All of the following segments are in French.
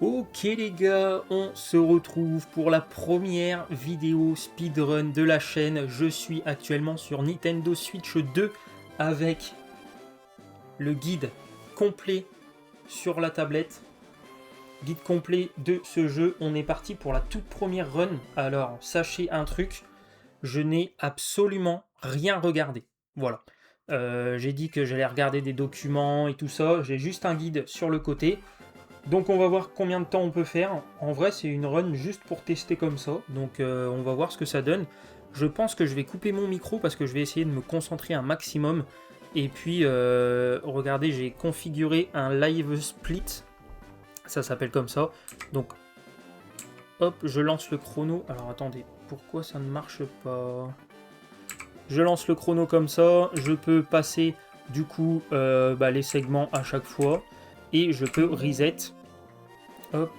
Ok les gars, on se retrouve pour la première vidéo speedrun de la chaîne. Je suis actuellement sur Nintendo Switch 2 avec le guide complet sur la tablette. Guide complet de ce jeu. On est parti pour la toute première run. Alors sachez un truc, je n'ai absolument rien regardé. Voilà. J'ai dit que j'allais regarder des documents et tout ça. J'ai juste un guide sur le côté. Donc on va voir combien de temps on peut faire. En vrai c'est une run juste pour tester comme ça. Donc on va voir ce que ça donne. Je pense que je vais couper mon micro parce que je vais essayer de me concentrer un maximum. Et puis regardez, j'ai configuré un live split. Ça s'appelle comme ça. Donc hop, je lance le chrono. Alors attendez, pourquoi ça ne marche pas? Je lance le chrono comme ça. Je peux passer du coup les segments à chaque fois. Et je peux reset. Hop,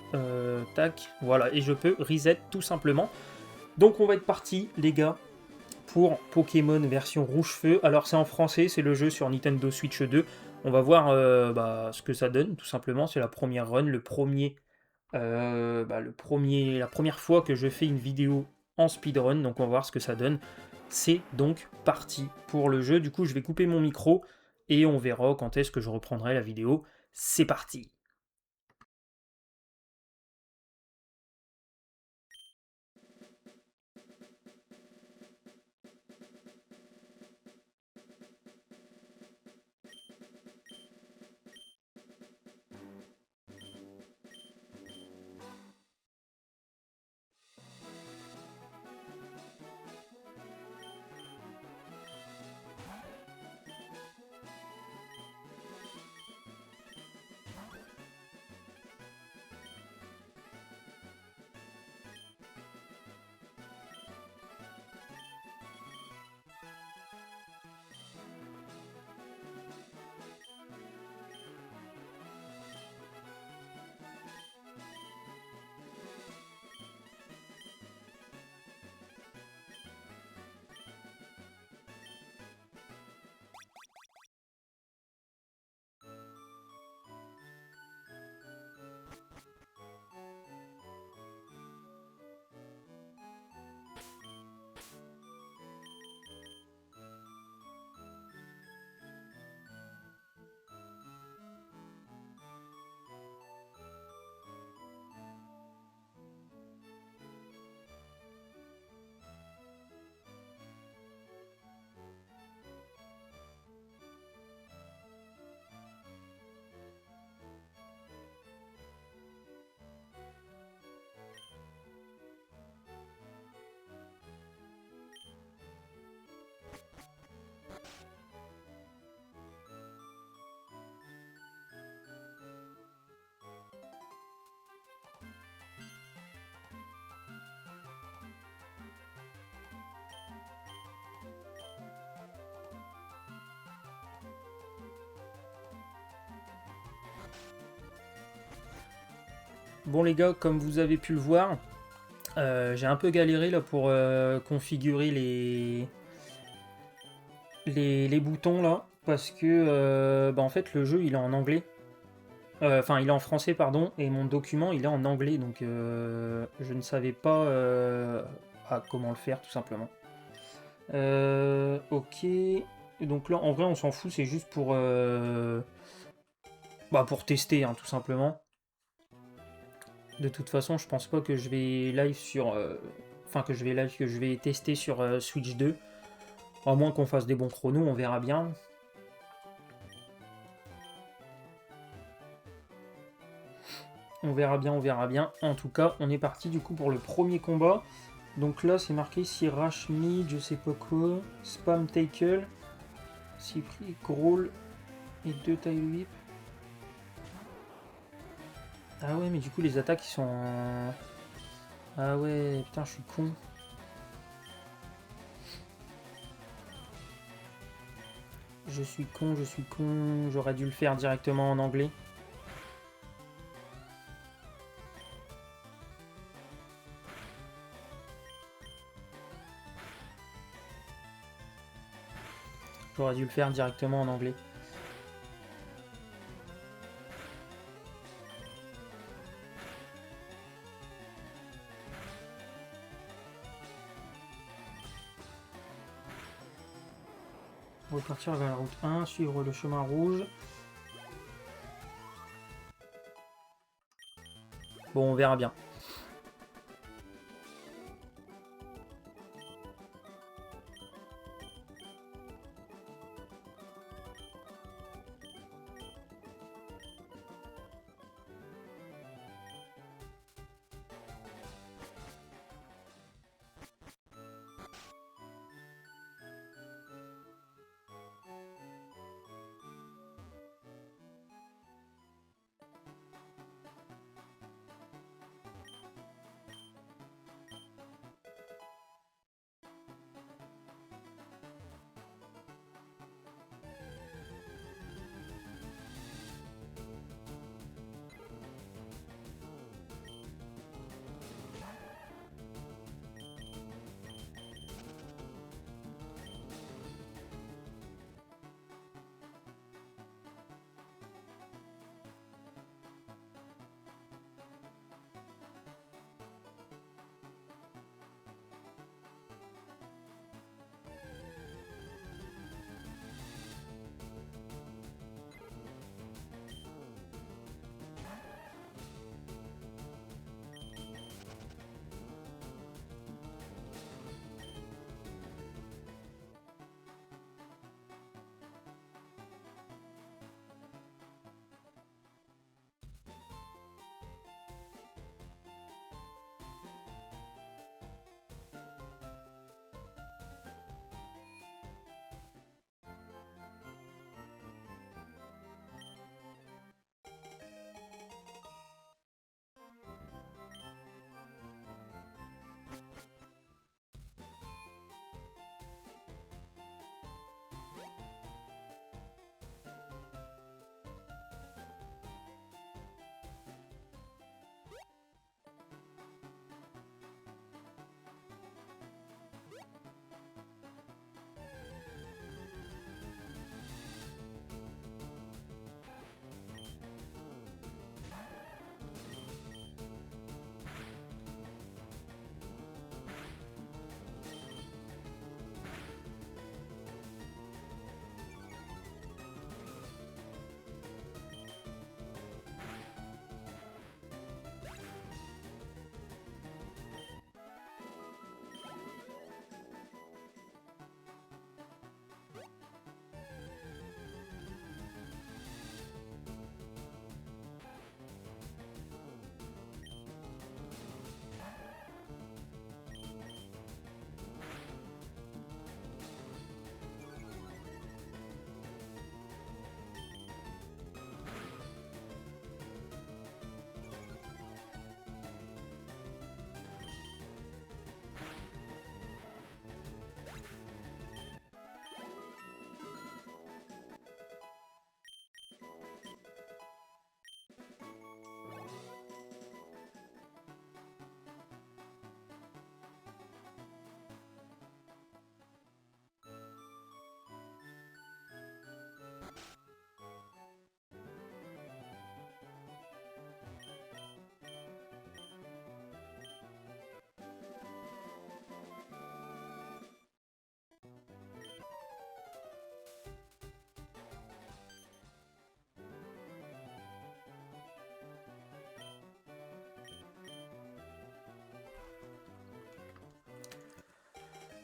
tac, voilà, et je peux reset tout simplement. Donc on va être parti, les gars, pour Pokémon version Rouge-Feu. Alors c'est en français, c'est le jeu sur Nintendo Switch 2. On va voir ce que ça donne, tout simplement. C'est la première run, la première fois que je fais une vidéo en speedrun, donc on va voir ce que ça donne. C'est donc parti pour le jeu. Du coup, je vais couper mon micro et on verra quand est-ce que je reprendrai la vidéo. C'est parti! Bon les gars, comme vous avez pu le voir, j'ai un peu galéré là pour configurer les boutons là, parce que en fait le jeu il est en anglais, enfin il est en français pardon, et mon document il est en anglais, donc je ne savais pas comment le faire tout simplement. Ok, et donc là en vrai on s'en fout, c'est juste pour tester hein, tout simplement. De toute façon, je pense pas que je vais live que je vais tester sur Switch 2. À moins qu'on fasse des bons chronos, on verra bien. On verra bien, on verra bien. En tout cas, on est parti du coup pour le premier combat. Donc là, c'est marqué Sirash Mid, je sais pas quoi. Spam Tackle. Cycli, Growl et 2 Tail Whip. Ah ouais, mais du coup, les attaques ils sont. Ah ouais, putain, je suis con. Je suis con. J'aurais dû le faire directement en anglais. J'aurais dû le faire directement en anglais. Repartir vers la route 1, suivre le chemin rouge. Bon, on verra bien.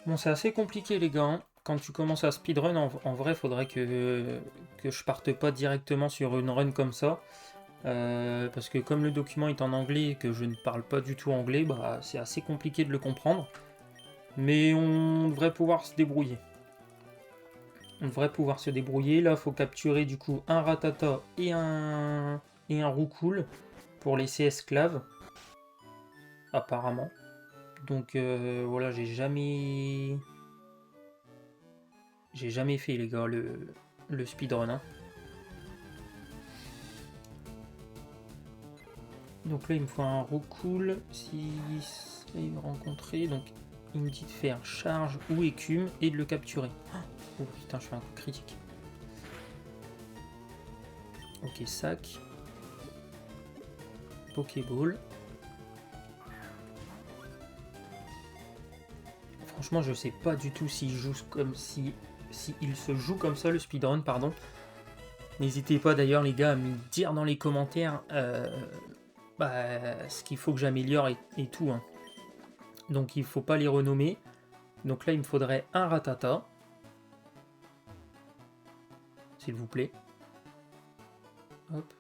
Bon, c'est assez compliqué les gars, hein. Quand tu commences à speedrun, en vrai, faudrait que je parte pas directement sur une run comme ça. Parce que comme le document est en anglais et que je ne parle pas du tout anglais, bah, c'est assez compliqué de le comprendre. Mais on devrait pouvoir se débrouiller. On devrait pouvoir se débrouiller. Là, il faut capturer du coup un Ratata et un Roucoule pour laisser esclave. Apparemment. Donc voilà, j'ai jamais fait les gars le speedrun. Hein. Donc là il me faut un Roucoule, si il me rencontrer, donc il me dit de faire charge ou écume et de le capturer. Oh putain, je fais un coup critique. Ok, sac. Pokéball. Franchement, je sais pas du tout s'il joue comme si s'il se joue comme ça le speedrun, pardon. N'hésitez pas d'ailleurs les gars à me dire dans les commentaires ce qu'il faut que j'améliore et tout. Hein. Donc il faut pas les renommer. Donc là il me faudrait un Rattata. S'il vous plaît. Hop.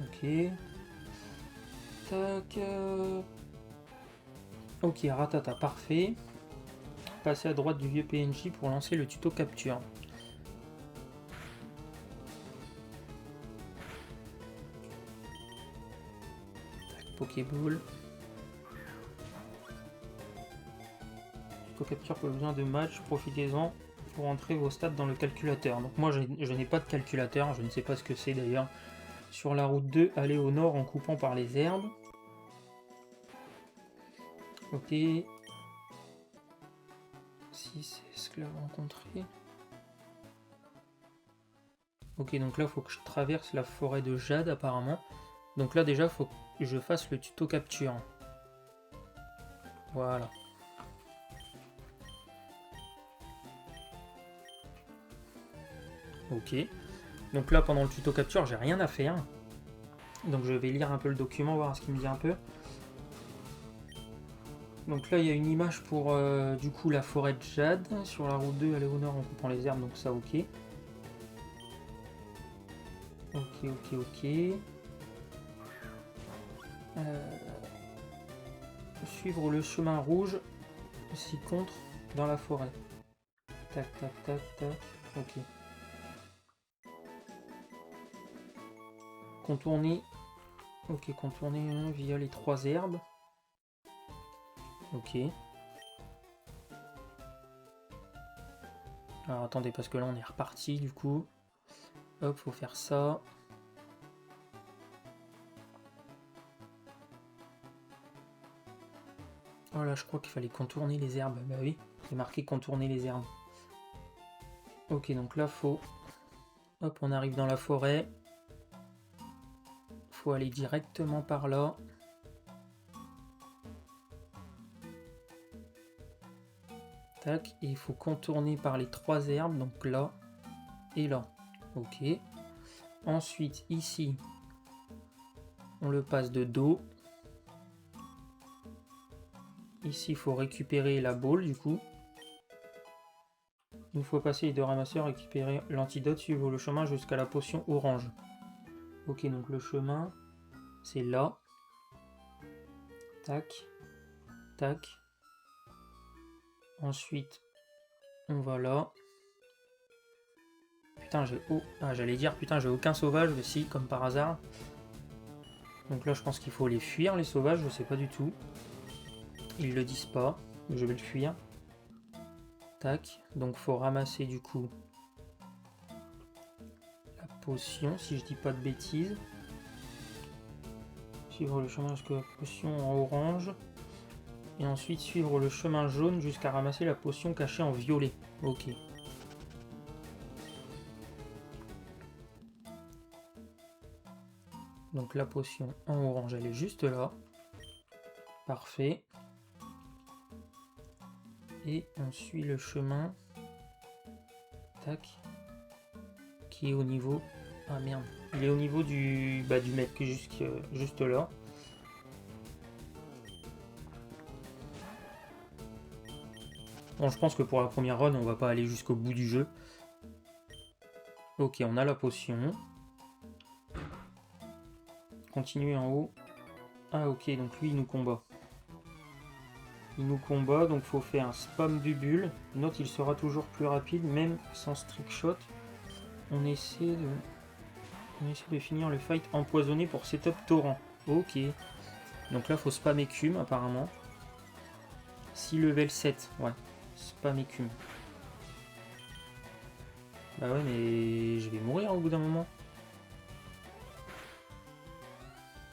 Ok. Tac. Ok, Rattata, parfait. Passer à droite du vieux PNJ pour lancer le tuto capture. Tac, Pokéball. Tuto capture pour besoin de match, profitez-en pour entrer vos stats dans le calculateur. Donc moi je n'ai pas de calculateur, je ne sais pas ce que c'est d'ailleurs. Sur la route 2, allez au nord en coupant par les herbes. Ok. 6 esclaves rencontrés. Ok, donc là, il faut que je traverse la forêt de jade, apparemment. Donc là, déjà, il faut que je fasse le tuto capture. Voilà. Ok. Donc là, pendant le tuto capture, j'ai rien à faire. Donc je vais lire un peu le document, voir ce qu'il me dit un peu. Donc là, il y a une image pour, du coup, la forêt de jade. Sur la route 2, aller au nord en coupant les herbes, donc ça, ok. Ok. Suivre le chemin rouge, s'y contre, dans la forêt. Tac. Ok. Contourner. Ok, contourner via les 3 herbes. Ok. Alors attendez, parce que là on est reparti du coup. Hop, faut faire ça. Voilà, je crois qu'il fallait contourner les herbes. Bah oui, c'est marqué contourner les herbes. Ok, donc là faut... Hop, on arrive dans la forêt. Faut aller directement par là. Tac, et il faut contourner par les 3 herbes, donc là et là. Ok. Ensuite, ici, on le passe de dos. Ici, il faut récupérer la boule, du coup. Une fois passé les 2 ramasseurs, récupérer l'antidote, suivre le chemin jusqu'à la potion orange. Ok, donc le chemin, c'est là. Tac. Ensuite, on va là. Putain, j'ai... Oh, j'allais dire, putain, j'ai aucun sauvage, mais si, comme par hasard. Donc là, je pense qu'il faut les fuir, les sauvages, je sais pas du tout. Ils le disent pas, mais je vais le fuir. Tac, donc faut ramasser du coup la potion, si je dis pas de bêtises. Suivre le chemin jusqu'à la potion en orange. Et ensuite suivre le chemin jaune jusqu'à ramasser la potion cachée en violet. Ok. Donc la potion en orange, elle est juste là. Parfait. Et on suit le chemin. Tac. Qui est au niveau... Ah merde. Il est au niveau du mec juste là. Bon, je pense que pour la première run, on va pas aller jusqu'au bout du jeu. Ok, on a la potion. Continuer en haut. Ah ok, donc lui il nous combat. Donc faut faire un spam du bulle. Note, il sera toujours plus rapide, même sans strict shot. On essaie de finir le fight empoisonné pour setup torrent. Ok. Donc là faut spam écume apparemment. 6 level 7, ouais. Spam écume. Bah ouais, mais je vais mourir au bout d'un moment.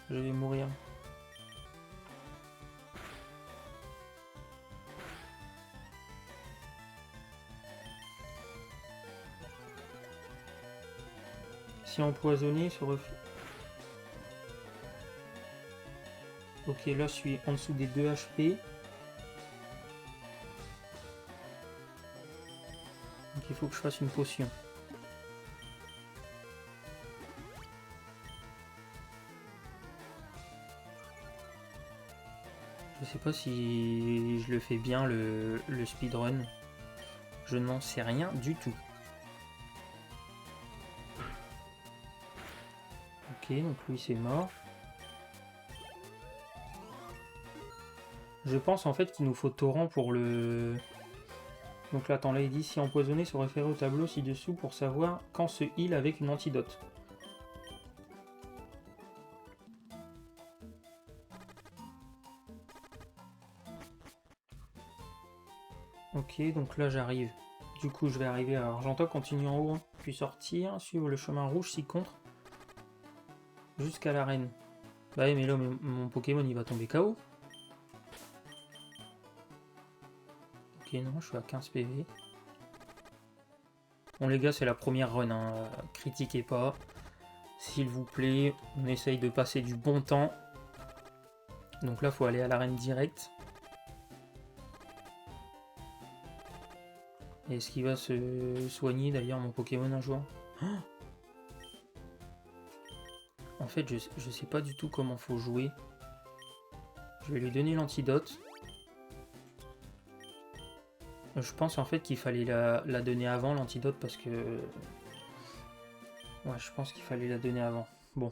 Je vais mourir. Si empoisonné, se refait. Ok, là je suis en dessous des 2 HP. il faut que je fasse une potion. Je sais pas si je le fais bien le speedrun. Je n'en sais rien du tout. Ok, donc lui c'est mort. Je pense en fait qu'il nous faut torrent pour le... Donc là, attends, là il dit si empoisonné se référer au tableau ci-dessous pour savoir quand se heal avec une antidote. Ok, donc là j'arrive. Du coup je vais arriver à Argenta, continuer en haut, hein, puis sortir, suivre le chemin rouge si contre, jusqu'à l'arène. Bah oui, mais là mon Pokémon il va tomber KO. Ok, non, je suis à 15 PV. Bon les gars, c'est la première run, hein. Critiquez pas. S'il vous plaît, on essaye de passer du bon temps. Donc là, faut aller à l'arène direct. Est-ce qu'il va se soigner d'ailleurs mon Pokémon un jour? Oh, en fait, je sais pas du tout comment faut jouer. Je vais lui donner l'antidote. Je pense en fait qu'il fallait la donner avant l'antidote parce que... Ouais, je pense qu'il fallait la donner avant. Bon.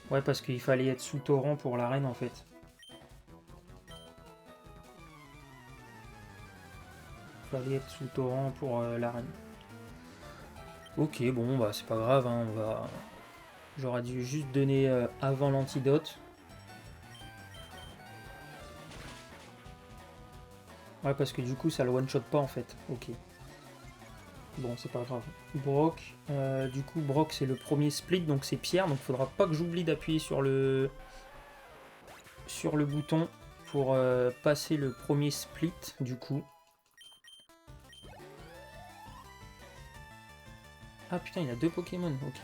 Ouais, parce qu'il fallait être sous torrent pour l'arène en fait. Il fallait être sous torrent pour l'arène. Ok, bon, bah c'est pas grave, hein, on va... J'aurais dû juste donner avant l'antidote. Ouais, parce que du coup, ça le one-shot pas en fait. Ok. Bon, c'est pas grave. Brock, du coup, Brock c'est le premier split, donc c'est Pierre, donc faudra pas que j'oublie d'appuyer sur le bouton pour passer le premier split, du coup. Ah putain, il a 2 Pokémon, ok.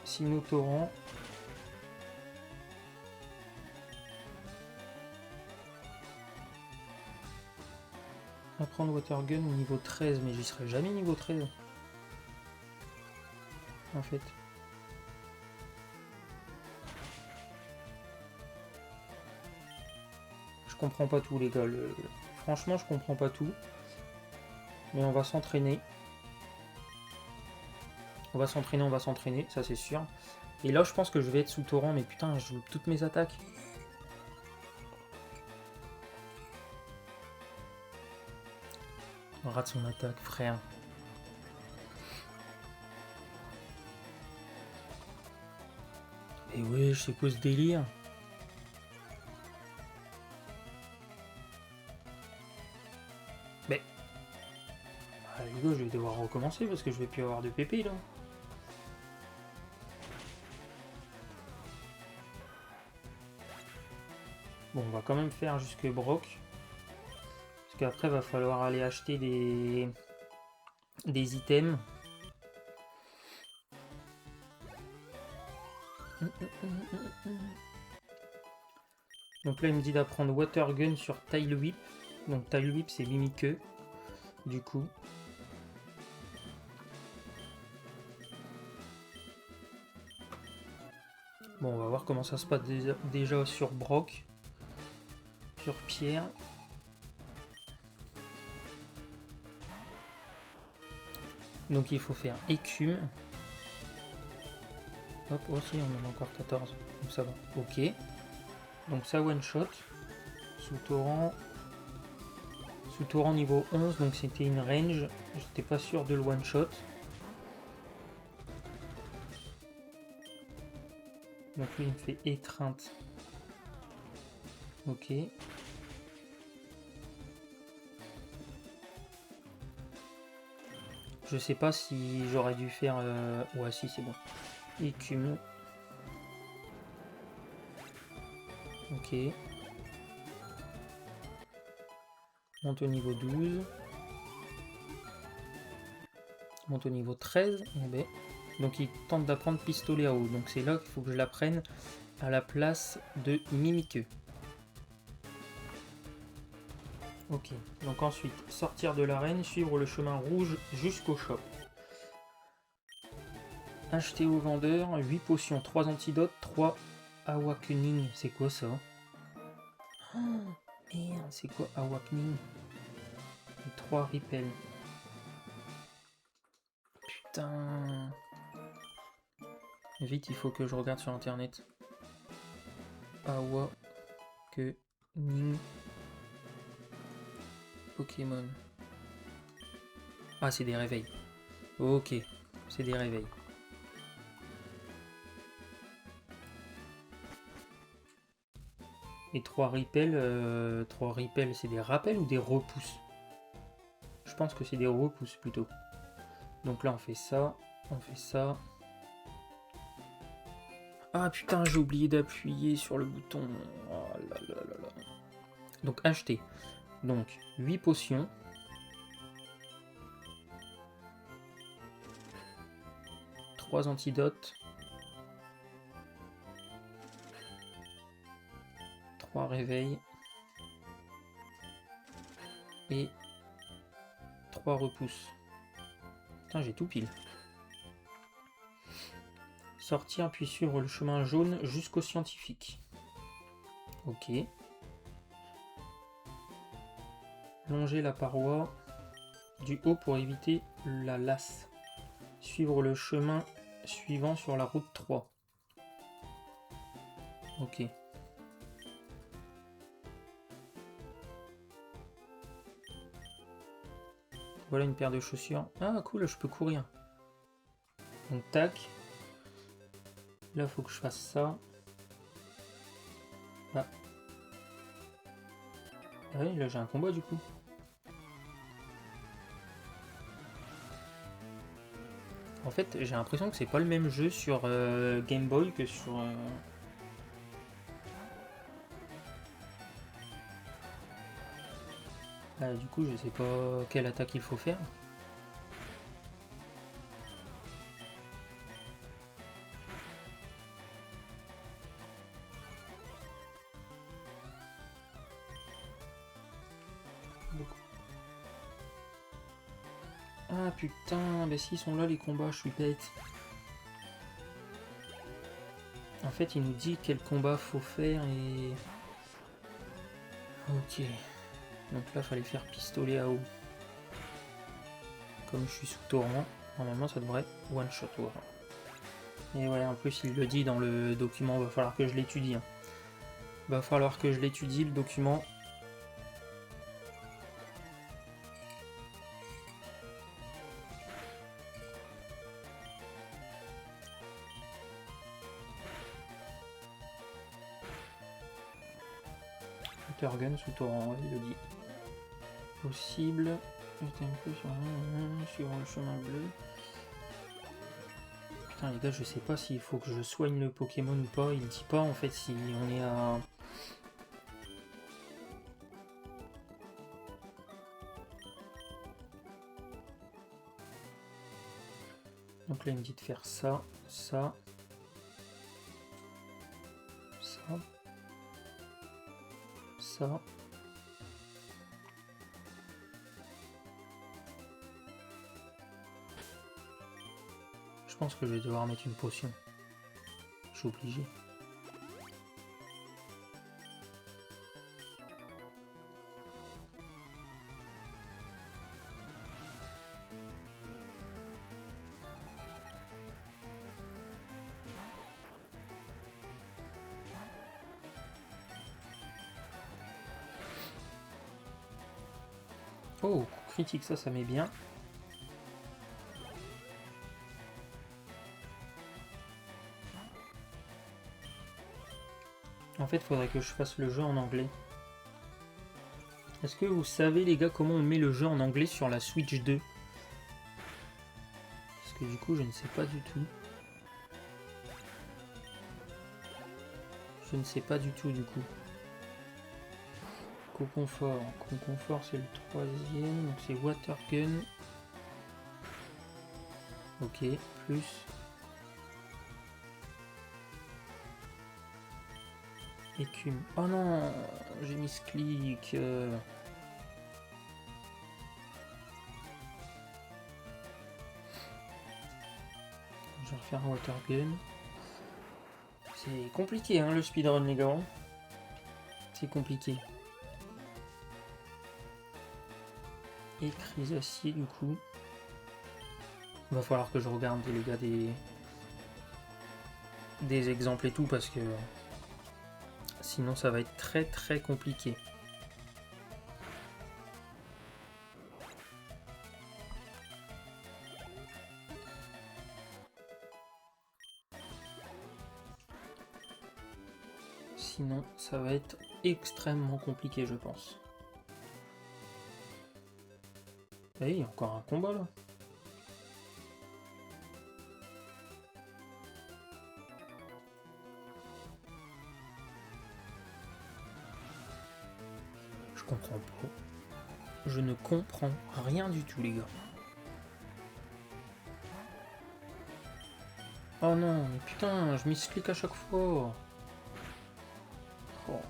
Sinotorrent. Apprendre Water Gun au niveau 13, mais j'y serai jamais niveau 13. En fait. Je comprends pas tout les gars. Franchement, je comprends pas tout. Mais on va s'entraîner. On va s'entraîner, ça c'est sûr. Et là, je pense que je vais être sous torrent, mais putain, je joue toutes mes attaques. On rate son attaque, frère. Et ouais, je sais quoi ce délire. Mais... Ah, les gars, je vais devoir recommencer parce que je vais plus avoir de PP là. Bon, on va quand même faire jusque Brock. Parce qu'après, va falloir aller acheter des items. Donc là, il me dit d'apprendre Water Gun sur Tail Whip. Donc Tail Whip, c'est Mimiqueux. Du coup. Bon, on va voir comment ça se passe déjà sur Brock. Sur Pierre. Donc il faut faire écume. Hop, aussi on en a encore 14. Donc ça va. Ok. Donc ça one shot. Sous torrent. Sous torrent niveau 11. Donc c'était une range. J'étais pas sûr de le one shot. Donc lui il me fait étreinte. Ok. Je sais pas si j'aurais dû faire... Ouais, si, c'est bon. Écume. Ok. Monte au niveau 12. Monte au niveau 13. Eh ben. Donc il tente d'apprendre pistolet à eau. Donc c'est là qu'il faut que je l'apprenne à la place de Mimiqueux. Ok, donc ensuite, sortir de l'arène, suivre le chemin rouge jusqu'au shop. Acheter au vendeur 8 potions, 3 antidotes, 3 awakening. C'est quoi ça? Oh, merde, c'est quoi awakening? 3 repel. Putain. Vite, il faut que je regarde sur internet. Awakening Pokémon. Ah, c'est des réveils. Ok, c'est des réveils. Et 3 repels, c'est des rappels ou des repousses? Je pense que c'est des repousses plutôt. Donc là, on fait ça, on fait ça. Ah putain, j'ai oublié d'appuyer sur le bouton. Oh là là là là. Donc acheter. Donc 8 potions. Trois antidotes. 3 réveils. Et 3 repousses. Putain, j'ai tout pile. Sortir puis suivre le chemin jaune jusqu'au scientifique. Ok. Longer la paroi du haut pour éviter la lasse. Suivre le chemin suivant sur la route 3. Ok. Voilà une paire de chaussures. Ah cool, je peux courir. Donc tac. Là, faut que je fasse ça. Ah. Ah oui, là j'ai un combat du coup. En fait, j'ai l'impression que c'est pas le même jeu sur Game Boy que sur... Là, du coup, je sais pas quelle attaque il faut faire. Ah putain, mais s'ils sont là les combats, je suis bête. En fait, il nous dit quel combat faut faire et... Ok. Donc là, fallait faire pistolet à eau. Comme je suis sous torrent, normalement ça devrait one shot. Voilà. Et ouais, en plus il le dit dans le document, va falloir que je l'étudie. Hein. Va falloir que je l'étudie le document. Gun sous torrent, il le dit. Possible. J'étais un peu sur le chemin bleu. Putain les gars, je sais pas s'il faut que je soigne le Pokémon ou pas. Il dit pas en fait si on est à... Donc là il me dit de faire ça, ça, ça, ça. Je pense que je vais devoir mettre une potion. Je suis obligé. Oh, critique, ça met bien. En fait, il faudrait que je fasse le jeu en anglais. Est-ce que vous savez, les gars, comment on met le jeu en anglais sur la Switch 2? Parce que du coup, je ne sais pas du tout. Je ne sais pas du tout, du coup. Co-confort. Co-confort, c'est le 3e. Donc c'est Water Gun. Ok, plus... Écume. Oh non, j'ai mis ce clic. je vais faire un water gun. C'est compliqué hein, le speedrun les gars. C'est compliqué. Et crise acier du coup. Il va falloir que je regarde les gars des exemples et tout parce que sinon ça va être très très compliqué. Sinon ça va être extrêmement compliqué je pense. Et il y a encore un combat là. Je comprends pas. Je ne comprends rien du tout les gars. Oh non, mais putain, je misclick à chaque fois. Oh. Oh,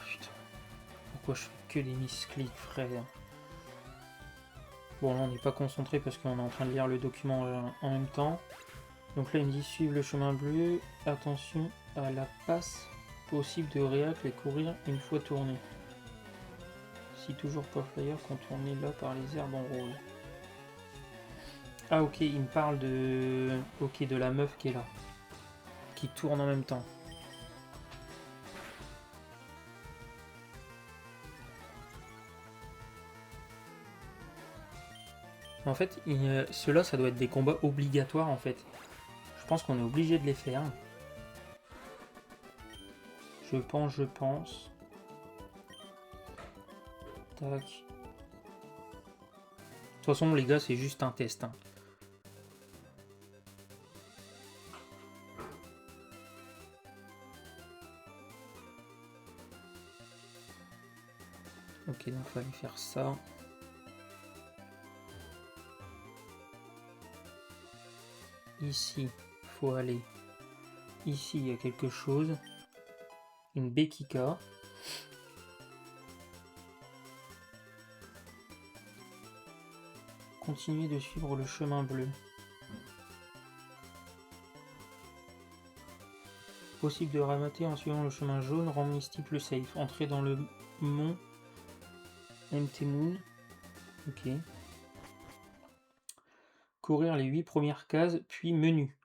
putain. Pourquoi je fais que des misclicks, frère? Bon, là, on n'est pas concentré parce qu'on est en train de lire le document en même temps. Donc là, il me dit suivre le chemin bleu. Attention à la passe possible de réac et courir une fois tourné. Si toujours pas flyer, contourner là par les herbes en rôle. Ah ok, il me parle de... Ok, de la meuf qui est là. Qui tourne en même temps. En fait, ceux-là, ça doit être des combats obligatoires en fait. Je pense qu'on est obligé de les faire. Je pense. Tac. De toute façon, les gars, c'est juste un test. Hein. Ok, donc il fallait faire ça. Ici, il faut aller. Ici, il y a quelque chose. Une Bekika. Continuez de suivre le chemin bleu. Possible de ramater en suivant le chemin jaune, rend Misty plus safe. Entrer dans le mont MT Moon. Ok. Courir les 8 premières cases, puis menu.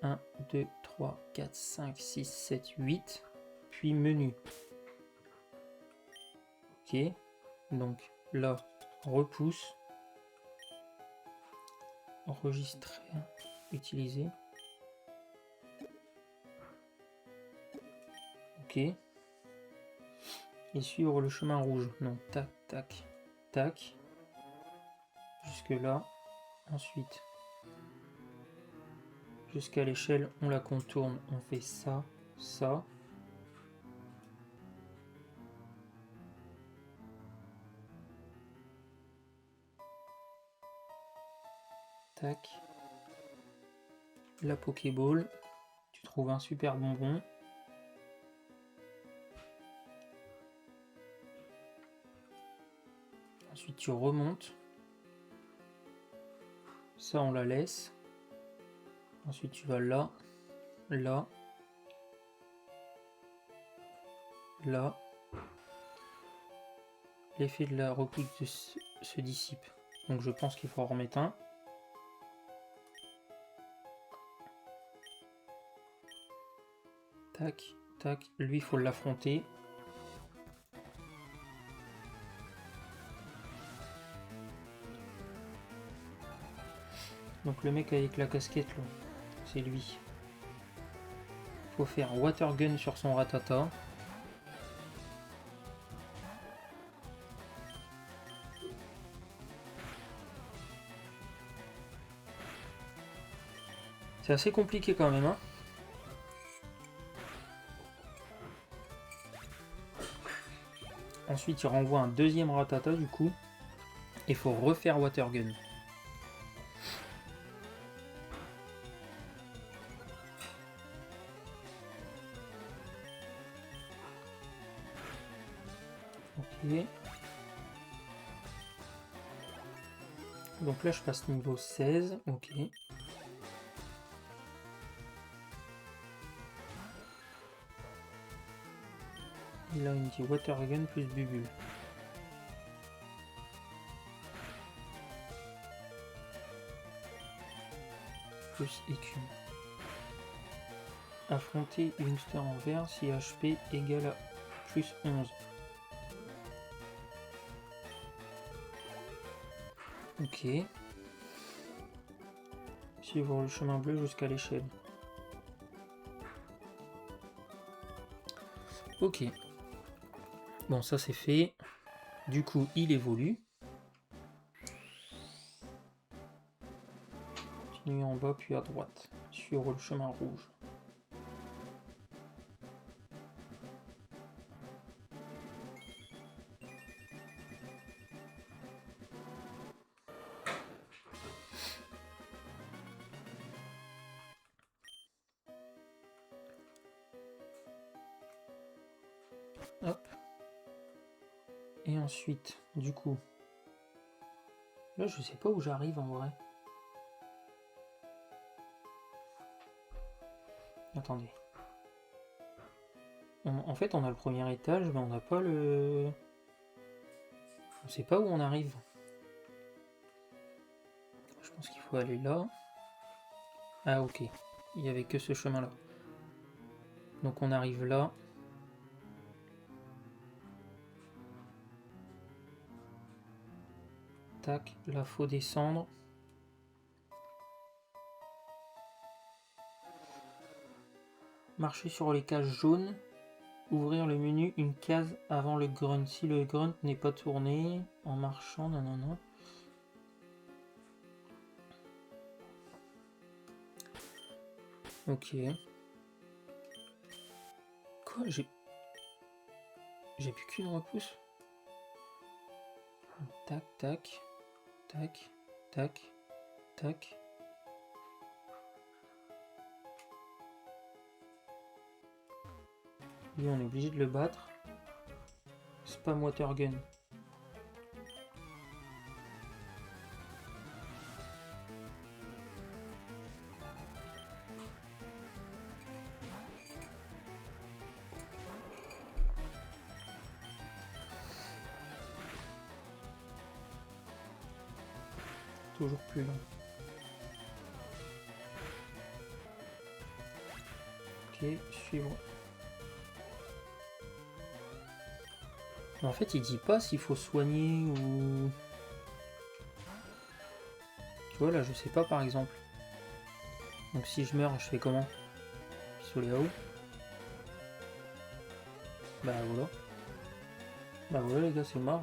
1, 2, 3, 4, 5, 6, 7, 8. Puis menu. Ok. Donc là, repousse. Enregistrer. Utiliser. Ok. Et suivre le chemin rouge. Non. Tac, tac, tac. Jusque là. Ensuite. Jusqu'à l'échelle, on la contourne. On fait ça, ça. Tac. La Pokéball. Tu trouves un super bonbon. Ensuite, tu remontes. Ça, on la laisse. Ensuite, tu vas là, là, là. L'effet de la repousse se dissipe. Donc, je pense qu'il faut en remettre un. Tac, tac. Lui, il faut l'affronter. Donc, le mec avec la casquette, là, c'est lui. Faut faire water gun sur son Rattata. C'est assez compliqué quand même, hein. Ensuite, il renvoie un deuxième Rattata du coup. Et il faut refaire water gun. Ok. Donc là je passe niveau 16, ok. Et là il me dit Water Gun plus Bubule. Plus écume. Affronter une star en vert si HP égale à plus 11. Ok. Suivre le chemin bleu jusqu'à l'échelle. Ok. Bon, ça c'est fait. Du coup, il évolue. Continue en bas, puis à droite. Sur le chemin rouge. Hop. Et ensuite, du coup... Là, je sais pas où j'arrive en vrai. Attendez. En fait, on a le premier étage, mais on n'a pas le... On sait pas où on arrive. Je pense qu'il faut aller là. Ah, ok. Il n'y avait que ce chemin-là. Donc on arrive là. Tac, là, faut descendre. Marcher sur les cases jaunes. Ouvrir le menu une case avant le grunt. Si le grunt n'est pas tourné, en marchant, non. Ok. Quoi? J'ai plus qu'une repousse. Tac, tac, tac, tac, tac. Lui, on est obligé de le battre. Spam Water Gun. Toujours plus lent. Ok, suivre. En fait, il dit pas s'il faut soigner ou... Tu vois, là, je sais pas, par exemple. Donc si je meurs, je fais comment? Pistolet à eau. Bah voilà. Bah voilà, les gars, c'est mort.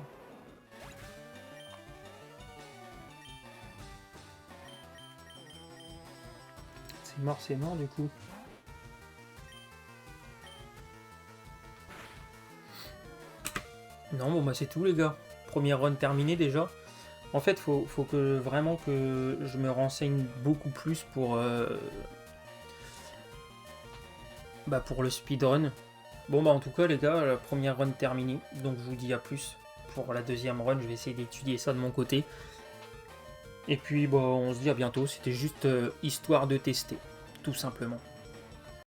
C'est mort, du coup. Non, bon bah c'est tout les gars. Première run terminée déjà. En fait, faut que vraiment que je me renseigne beaucoup plus pour le speedrun. Bon bah en tout cas les gars, la première run terminée. Donc je vous dis à plus pour la deuxième run. Je vais essayer d'étudier ça de mon côté. Et puis bah on se dit à bientôt. C'était juste histoire de tester, tout simplement.